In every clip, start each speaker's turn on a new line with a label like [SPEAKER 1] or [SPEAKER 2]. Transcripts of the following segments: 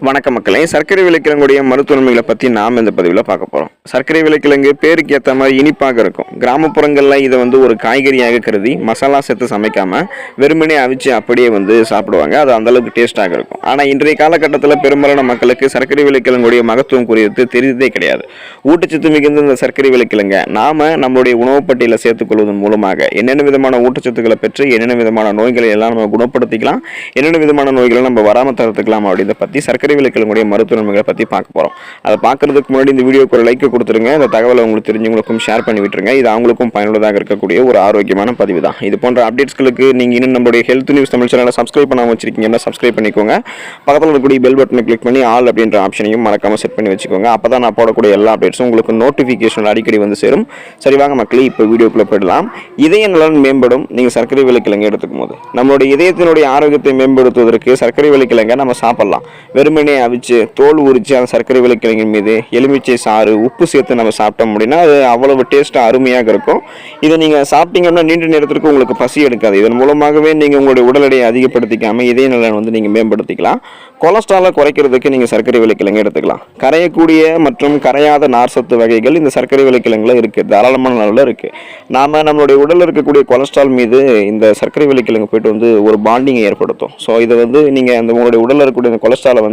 [SPEAKER 1] வணக்க மக்களே, சர்க்கரை விளைக்கிழங்குடைய மருத்துவன்மைகளை பற்றி நாம் இந்த பதிவில் பார்க்க போகிறோம். சர்க்கரை விளைக்கிழங்கு பேருக்கு ஏற்ற மாதிரி இனிப்பாக இருக்கும். கிராமப்புறங்களில் இதை ஒரு காய்கறியாக கருதி மசாலா சேர்த்து சமைக்காமல் வெறுமனே அவிச்சு அப்படியே சாப்பிடுவாங்க. அது அந்தளவுக்கு டேஸ்ட்டாக இருக்கும். ஆனால் இன்றைய காலகட்டத்தில் பெரும்பாலான மக்களுக்கு சர்க்கரை விளைக்கிழங்குடைய மகத்துவம் குறித்து தெரிந்ததே கிடையாது. ஊட்டச்சத்து மிகுந்த இந்த சர்க்கரை விளைக்கிழங்கை நாம் நம்மளுடைய உணவு பட்டியலில் சேர்த்துக்கொள்வதன் மூலமாக என்னென்ன விதமான ஊட்டச்சத்துக்களை பெற்று என்னென்ன விதமான நோய்களை எல்லாம் நம்ம குணப்படுத்திக்கலாம், என்னென்ன விதமான நோய்களை நம்ம வராமல் தடுத்துக்கலாம் அப்படின்றத பற்றி சர்க்கரை விளைக்கிழங்குடைய மருத்துவ நன்மைகளை பற்றி பார்க்க போகிறோம். அதை பார்க்கறதுக்கு முன்னாடி இந்த வீடியோக்கு ஒரு லைக் கொடுத்துருங்க. இந்த தகவலை உங்களுக்கு தெரிஞ்சவங்களுக்கும் ஷேர் பண்ணி விட்டுருங்க. இது அவங்களுக்கும் பயனுள்ளதாக இருக்கக்கூடிய ஒரு ஆரோக்கியமான பதிவு தான். இது போன்ற அப்டேட்ஸ்களுக்கு நீங்கள் இன்னும் நம்மளுடைய ஹெல்த் நியூஸ் தமிழ் சேனலை சப்ஸ்கிரைப் பண்ணாமல் வச்சிருக்கீங்கன்னா சப்ஸ்கிரைப் பண்ணிக்கோங்க. பக்கத்தில் இருக்கக்கூடிய பெல் பட்டனை கிளிக் பண்ணி ஆல் அப்படின்ற ஆப்ஷனையும் மறக்காமல் செட் பண்ணி வச்சுக்கோங்க. அப்போ தான் நான் போடக்கூடிய எல்லா அப்டேட்ஸும் உங்களுக்கு நோட்டிஃபிகேஷன் அடிக்கடி சேரும். சரிவாங்க மக்களே, இப்போ வீடியோக்குள்ளே போயிடலாம். இதய நலன் மேம்படும் நீங்கள் சர்க்கரை விளைக்கிழங்கு எடுத்துக்கும் போது. நம்மளுடைய இதயத்தினுடைய ஆரோக்கியத்தை மேம்படுத்துவதற்கு சர்க்கரை விளைக்கிழங்கை நம்ம சாப்பிடலாம். வெறுமனே அவிச்சு தோல் உரிச்சு அந்த சர்க்கரை விளைக்கிழங்கின் மீது எலுமிச்சை சாறு உப்பு சேர்த்து நம்ம சாப்பிட்டோம் அப்படின்னா அது அவ்வளவு டேஸ்ட்டாக அருமையாக இருக்கும். இதை நீங்கள் சாப்பிட்டீங்கன்னா நீண்ட நேரத்திற்கு உங்களுக்கு பசி எடுக்காது. இதன் மூலமாகவே நீங்கள் உங்களுடைய உடல் எடையை அதிகப்படுத்திக்காமல் இதய நலன் நீங்கள் மேம்படுத்திக்கலாம். கொலஸ்ட்ராலை குறைக்கிறதுக்கு நீங்கள் சர்க்கரை விளைக்கிழங்கு எடுத்துக்கலாம். கரையக்கூடிய மற்றும் கரையாத நார்சத்து வகைகள் இந்த சர்க்கரை விளைக்கிழங்குல இருக்குது, தாராளமான அளவில் இருக்குது. நாம் நம்மளுடைய உடலில் இருக்கக்கூடிய கொலஸ்ட்ரால் மீது இந்த சர்க்கரை விளைக்கிழங்கு போயிட்டு ஒரு பாண்டிங்கை ஏற்படுத்தும். ஸோ இதை நீங்கள் அந்த உங்களுடைய உடலில் இருக்கக்கூடிய இந்த கொலஸ்ட்ராலை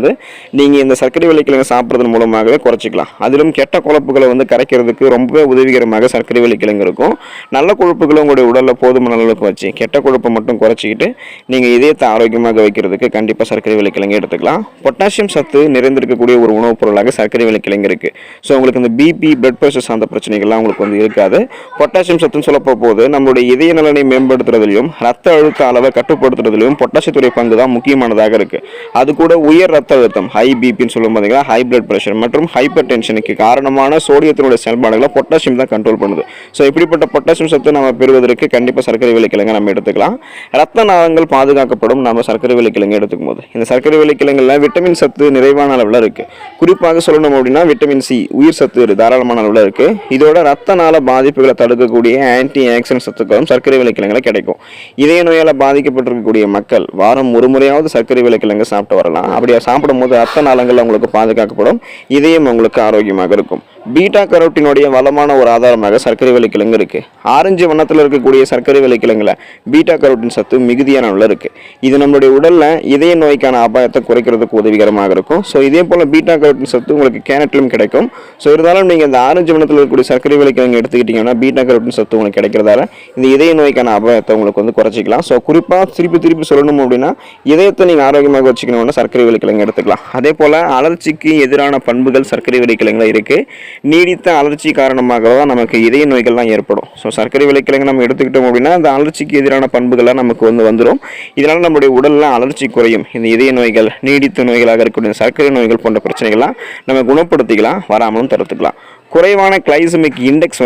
[SPEAKER 1] நீங்கள் இந்த சர்க்கரை விளைக்கிழங்கு சாப்பிட்றதன் மூலமாகவே குறைச்சிக்கலாம். அதிலும் கெட்ட கொழுப்புகளை கரைக்கிறதுக்கு ரொம்பவே உதவிகரமாக சர்க்கரை விளைக்கிழங்கு இருக்கும். நல்ல கொழுப்புகளை உங்களுடைய உடலில் போதுமான அளவுக்கு வச்சு கெட்ட கொழுப்பை மட்டும் குறைச்சிக்கிட்டு நீங்கள் இதயத்தை ஆரோக்கியமாக வைக்கிறதுக்கு கண்டிப்பாக சர்க்கரை விளைக்கிழங்கு எடுத்துக்கலாம். பொட்டாசியம் சத்து நிறைந்திருக்கக்கூடிய ஒரு உணவுப் பொருளாக சர்க்கரை விளைக்கிழங்கு இருக்குது. ஸோ உங்களுக்கு இந்த பிபி பிளட் ப்ரெஷர் சார்ந்த பிரச்சனைகள்லாம் உங்களுக்கு இருக்காது. பொட்டாசியம் சத்துன்னு சொல்லப்போ போது நம்மளுடைய இதய நலனை மேம்படுத்துறதுலையும் ரத்த அழுத்த அளவை கட்டுப்படுத்துறதுலையும் பொட்டாசியத்துடைய பங்கு தான் முக்கியமானதாக இருக்குது. அது கூட உயர் ரத்த அழுத்தம் ஹை பிபின்னு சொல்லும் பார்த்தீங்கன்னா ஹை பிளட் ப்ரெஷர் மற்றும் ஹைப்பர் டென்ஷனுக்கு காரணமான சோடியத்தினுடைய செயல்பாடுகளை பொட்டாசியம் தான் கண்ட்ரோல் பண்ணுது. ஸோ இப்படிப்பட்ட பொட்டாசியம் சத்து நம்ம பெறுவதற்கு கண்டிப்பாக சர்க்கரை விளைக்கிழங்கு நம்ம எடுத்துக்கலாம். ரத்த நாளங்கள் பாதுகாக்கப்படும் நம்ம சர்க்கரை விளைக்கிழங்கு எடுத்துக்கும் போது. இந்த சர்க்கரை விளைக்கிழங்குல விட்டமின் சத்து நிறைவான அளவில் இருக்குது. குறிப்பாக சொல்லணும் அப்படின்னா விட்டமின் சி உயிர் சத்து தாராளமான அளவில் இருக்குது. இதோட ரத்த நாள பாதிப்புகளை தடுக்கக்கூடிய ஆன்டி ஆக்சிடென்ட் சத்துக்களும் சர்க்கரை விளைக்கிழங்குல கிடைக்கும். இதய நோயால் பாதிக்கப்பட்டிருக்கக்கூடிய மக்கள் வாரம் ஒரு முறையாவது சர்க்கரை விளைக்கிழங்கு சாப்பிட்டு வரலாம். அப்படியே சாப்பிடும்போது ரத்த நாளங்கள் உங்களுக்கு பாதுகாக்கப்படும், இதயம் உங்களுக்கு ஆரோக்கியமாக இருக்கும். பீட்டா கரோட்டினுடைய வளமான ஒரு ஆதாரமாக சர்க்கரை விளைக்கிழங்கு இருக்குது. ஆரஞ்சு வண்ணத்தில் இருக்கக்கூடிய சர்க்கரை விளைக்கிழங்குல பீட்டா கரோட்டின் சத்து மிகுதியான அளவில் இருக்குது. இது நம்மளுடைய உடலில் இதய நோய்க்கான அபாயத்தை குறைக்கிறதுக்கு உதவிகரமாக இருக்கும். ஸோ இதே போல் பீட்டா கரோட்டின் சத்து உங்களுக்கு கேரட்டிலும் கிடைக்கும். ஸோ இருந்தாலும் நீங்கள் இந்த ஆரஞ்சு வண்ணத்தில் இருக்கக்கூடிய சர்க்கரை விளைக்கிழங்கு எடுத்துக்கிட்டிங்கன்னா பீட்டா கரோட்டின் சத்து உங்களுக்கு கிடைக்கிறதால இந்த இதய நோய்க்கான அபாயத்தை உங்களுக்கு குறைச்சிக்கலாம். ஸோ குறிப்பாக திருப்பி சொல்லணும் அப்படின்னா இதயத்தை நீங்கள் ஆரோக்கியமாக வச்சுக்கணும்னா சர்க்கரை விளைக்கிழங்கு எடுத்துக்கலாம். அதே போல் அலர்ச்சிக்கு எதிரான பண்புகள் சர்க்கரை விளைக்கிழங்குல இருக்குது. நீடித்த அலர்ச்சி காரணமாக தான் நமக்கு இதய நோய்கள்லாம் ஏற்படும். ஸோ சர்க்கரை விளைக்கிழங்கு நம்ம எடுத்துக்கிட்டோம் அப்படின்னா அந்த அலர்ச்சிக்கு எதிரான பண்புகள்லாம் நமக்கு வந்துடும். இதனால் நம்முடைய உடலில் அலர்ச்சி குறையும். இந்த இதய நோய்கள், நீடித்த நோய்களாக இருக்கக்கூடிய சர்க்கரை நோய்கள் போன்ற பிரச்சனைகள்லாம் நம்ம குணப்படுத்திக்கலாம், வராமலும் தடுத்துக்கலாம். குறைவான கிளைசமிக் இண்டெக்ஸ்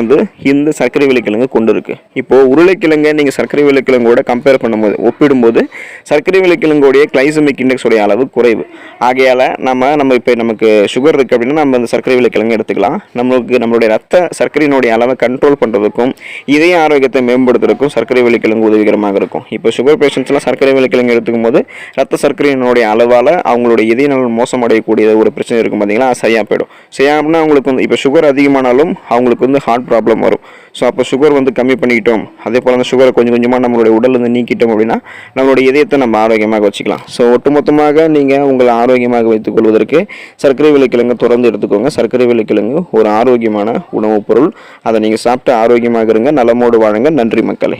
[SPEAKER 1] இந்த சர்க்கரை விளைக்கிழங்கு கொண்டு இருக்கு. இப்போது உருளைக்கிழங்கை நீங்கள் சர்க்கரை விளைக்கிழங்கோட கம்பேர் பண்ணும்போது ஒப்பிடும்போது சர்க்கரை விளைக்கிழங்கோடைய கிளைசமிக் இண்டெக்ஸோடைய அளவு குறைவு. ஆகையால் நம்ம இப்போ நமக்கு சுகர் இருக்குது அப்படின்னா நம்ம அந்த சர்க்கரை விளைக்கிழங்கு எடுத்துக்கலாம். நம்மளுடைய ரத்த சர்க்கரையினுடைய அளவை கண்ட்ரோல் பண்ணுறதுக்கும் இதய ஆரோக்கியத்தை மேம்படுத்துறதுக்கும் சர்க்கரை விளைக்கிழங்கு உதவிகரமாக இருக்கும். இப்போ சுகர் பேஷண்ட்ஸ்லாம் சர்க்கரை விளைக்கிழங்கு எடுத்துக்கும் போது ரத்த சர்க்கரையினுடைய அளவால் அவங்களுடைய இதய நலன் மோசமடையக்கூடிய ஒரு பிரச்சனை இருக்கும் பார்த்தீங்களா, அது சரியாக போயிடும். சரியாகனா அவங்களுக்கு இப்போ சுகர் அதிகமானாலும் அவங்களுக்கு ஹார்ட் ப்ராப்ளம் வரும். ஸோ அப்போ சுகர் கம்மி பண்ணிக்கிட்டோம், அதே போல் அந்த சுகரை கொஞ்சம் கொஞ்சமாக நம்மளுடைய உடல் நீக்கிட்டோம் அப்படின்னா நம்மளுடைய இதயத்தை நம்ம ஆரோக்கியமாக வச்சுக்கலாம். ஸோ ஒட்டுமொத்தமாக நீங்கள் உங்களை ஆரோக்கியமாக வைத்துக் கொள்வதற்கு சர்க்கரை விளைக்கிழங்கு தொடர்ந்து எடுத்துக்கோங்க. சர்க்கரை விளைக்கிழங்கு ஒரு ஆரோக்கியமான உணவுப் பொருள். அதை நீங்கள் சாப்பிட்டு ஆரோக்கியமாக இருங்க, நலமோடு வாழுங்க. நன்றி மக்களே.